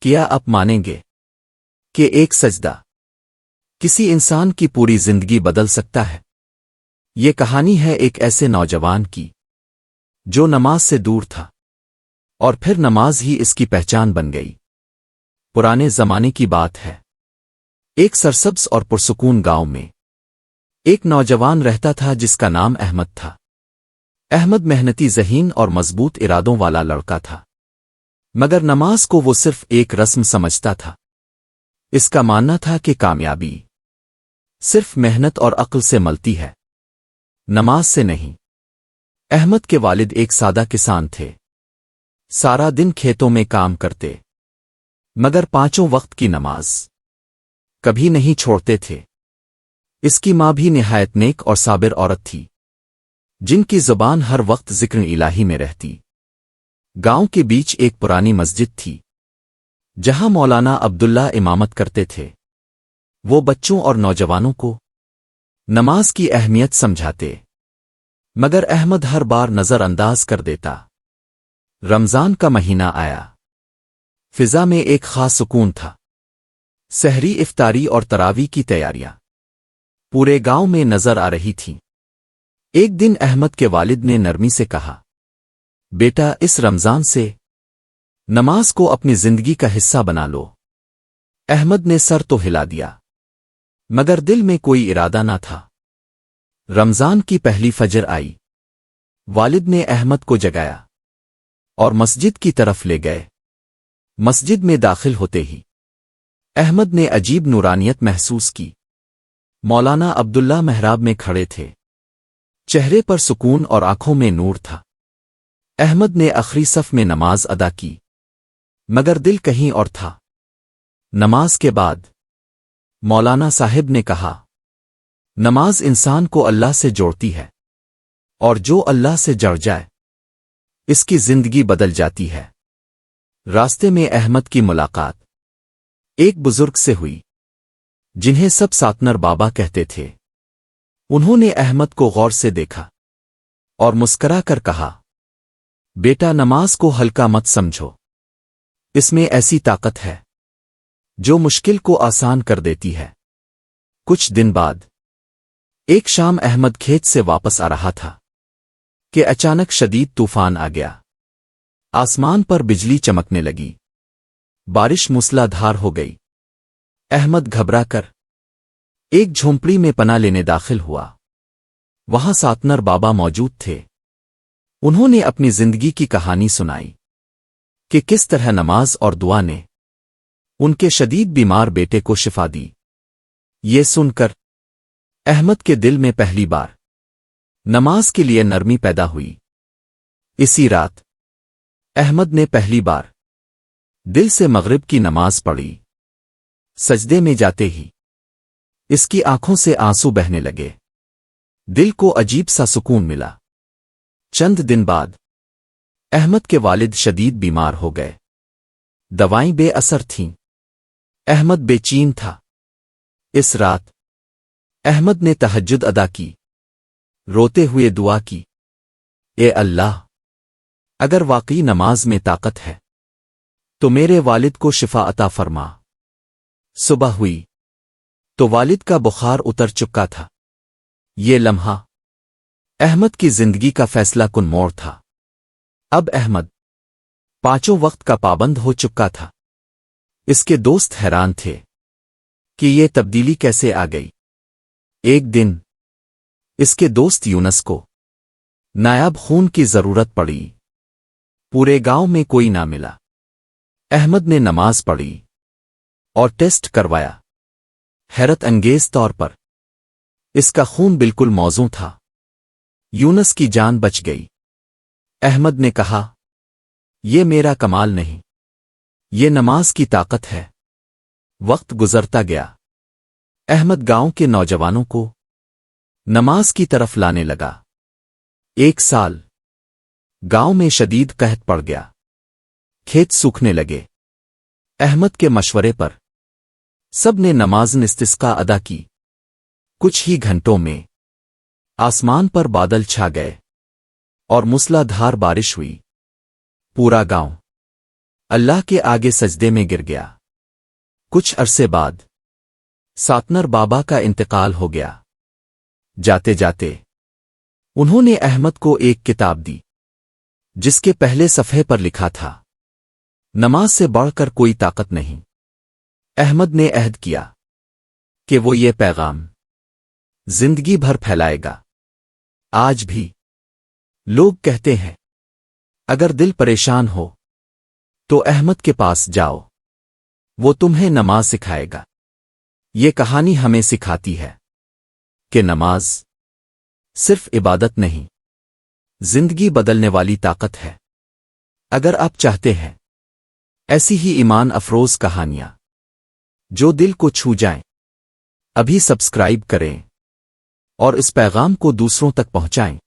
کیا آپ مانیں گے کہ ایک سجدہ کسی انسان کی پوری زندگی بدل سکتا ہے؟ یہ کہانی ہے ایک ایسے نوجوان کی جو نماز سے دور تھا اور پھر نماز ہی اس کی پہچان بن گئی۔ پرانے زمانے کی بات ہے۔ ایک سرسبز اور پرسکون گاؤں میں ایک نوجوان رہتا تھا جس کا نام احمد تھا۔ احمد محنتی ذہین اور مضبوط ارادوں والا لڑکا تھا، مگر نماز کو وہ صرف ایک رسم سمجھتا تھا۔ اس کا ماننا تھا کہ کامیابی صرف محنت اور عقل سے ملتی ہے، نماز سے نہیں۔ احمد کے والد ایک سادہ کسان تھے، سارا دن کھیتوں میں کام کرتے، مگر پانچوں وقت کی نماز کبھی نہیں چھوڑتے تھے۔ اس کی ماں بھی نہایت نیک اور صابر عورت تھی، جن کی زبان ہر وقت ذکر الہی میں رہتی۔ گاؤں کے بیچ ایک پرانی مسجد تھی، جہاں مولانا عبداللہ امامت کرتے تھے۔ وہ بچوں اور نوجوانوں کو نماز کی اہمیت سمجھاتے، مگر احمد ہر بار نظر انداز کر دیتا۔ رمضان کا مہینہ آیا، فضا میں ایک خاص سکون تھا۔ سحری، افطاری اور تراویح کی تیاریاں پورے گاؤں میں نظر آ رہی تھیں۔ ایک دن احمد کے والد نے نرمی سے کہا، بیٹا، اس رمضان سے نماز کو اپنی زندگی کا حصہ بنا لو۔ احمد نے سر تو ہلا دیا، مگر دل میں کوئی ارادہ نہ تھا۔ رمضان کی پہلی فجر آئی، والد نے احمد کو جگایا اور مسجد کی طرف لے گئے۔ مسجد میں داخل ہوتے ہی احمد نے عجیب نورانیت محسوس کی۔ مولانا عبداللہ محراب میں کھڑے تھے، چہرے پر سکون اور آنکھوں میں نور تھا۔ احمد نے آخری صف میں نماز ادا کی، مگر دل کہیں اور تھا۔ نماز کے بعد مولانا صاحب نے کہا، نماز انسان کو اللہ سے جوڑتی ہے، اور جو اللہ سے جڑ جائے اس کی زندگی بدل جاتی ہے۔ راستے میں احمد کی ملاقات ایک بزرگ سے ہوئی، جنہیں سب ساتنر بابا کہتے تھے۔ انہوں نے احمد کو غور سے دیکھا اور مسکرا کر کہا، بیٹا، نماز کو ہلکا مت سمجھو، اس میں ایسی طاقت ہے جو مشکل کو آسان کر دیتی ہے۔ کچھ دن بعد ایک شام احمد کھیت سے واپس آ رہا تھا کہ اچانک شدید طوفان آ گیا۔ آسمان پر بجلی چمکنے لگی، بارش موسلا دھار ہو گئی۔ احمد گھبرا کر ایک جھونپڑی میں پناہ لینے داخل ہوا۔ وہاں ساتنر بابا موجود تھے۔ انہوں نے اپنی زندگی کی کہانی سنائی کہ کس طرح نماز اور دعا نے ان کے شدید بیمار بیٹے کو شفا دی۔ یہ سن کر احمد کے دل میں پہلی بار نماز کے لیے نرمی پیدا ہوئی۔ اسی رات احمد نے پہلی بار دل سے مغرب کی نماز پڑھی۔ سجدے میں جاتے ہی اس کی آنکھوں سے آنسو بہنے لگے، دل کو عجیب سا سکون ملا۔ چند دن بعد احمد کے والد شدید بیمار ہو گئے، دوائیں بے اثر تھیں۔ احمد بے چین تھا۔ اس رات احمد نے تہجد ادا کی، روتے ہوئے دعا کی، اے اللہ، اگر واقعی نماز میں طاقت ہے تو میرے والد کو شفا عطا فرما۔ صبح ہوئی تو والد کا بخار اتر چکا تھا۔ یہ لمحہ احمد کی زندگی کا فیصلہ کن موڑ تھا۔ اب احمد پانچوں وقت کا پابند ہو چکا تھا۔ اس کے دوست حیران تھے کہ یہ تبدیلی کیسے آ گئی۔ ایک دن اس کے دوست یونس کو نایاب خون کی ضرورت پڑی۔ پورے گاؤں میں کوئی نہ ملا۔ احمد نے نماز پڑھی اور ٹیسٹ کروایا۔ حیرت انگیز طور پر اس کا خون بالکل موزوں تھا۔ یونس کی جان بچ گئی۔ احمد نے کہا، یہ میرا کمال نہیں، یہ نماز کی طاقت ہے۔ وقت گزرتا گیا۔ احمد گاؤں کے نوجوانوں کو نماز کی طرف لانے لگا۔ ایک سال گاؤں میں شدید قحط پڑ گیا، کھیت سوکھنے لگے۔ احمد کے مشورے پر سب نے نماز استسقا ادا کی۔ کچھ ہی گھنٹوں میں آسمان پر بادل چھا گئے اور موسلا دھار بارش ہوئی۔ پورا گاؤں اللہ کے آگے سجدے میں گر گیا۔ کچھ عرصے بعد ساتنر بابا کا انتقال ہو گیا۔ جاتے جاتے انہوں نے احمد کو ایک کتاب دی جس کے پہلے صفحے پر لکھا تھا، نماز سے بڑھ کر کوئی طاقت نہیں۔ احمد نے عہد کیا کہ وہ یہ پیغام زندگی بھر پھیلائے گا۔ آج بھی لوگ کہتے ہیں اگر دل پریشان ہو تو احمد کے پاس جاؤ، وہ تمہیں نماز سکھائے گا۔ یہ کہانی ہمیں سکھاتی ہے کہ نماز صرف عبادت نہیں، زندگی بدلنے والی طاقت ہے۔ اگر آپ چاہتے ہیں ایسی ہی ایمان افروز کہانیاں جو دل کو چھو جائیں، ابھی سبسکرائب کریں اور اس پیغام کو دوسروں تک پہنچائیں۔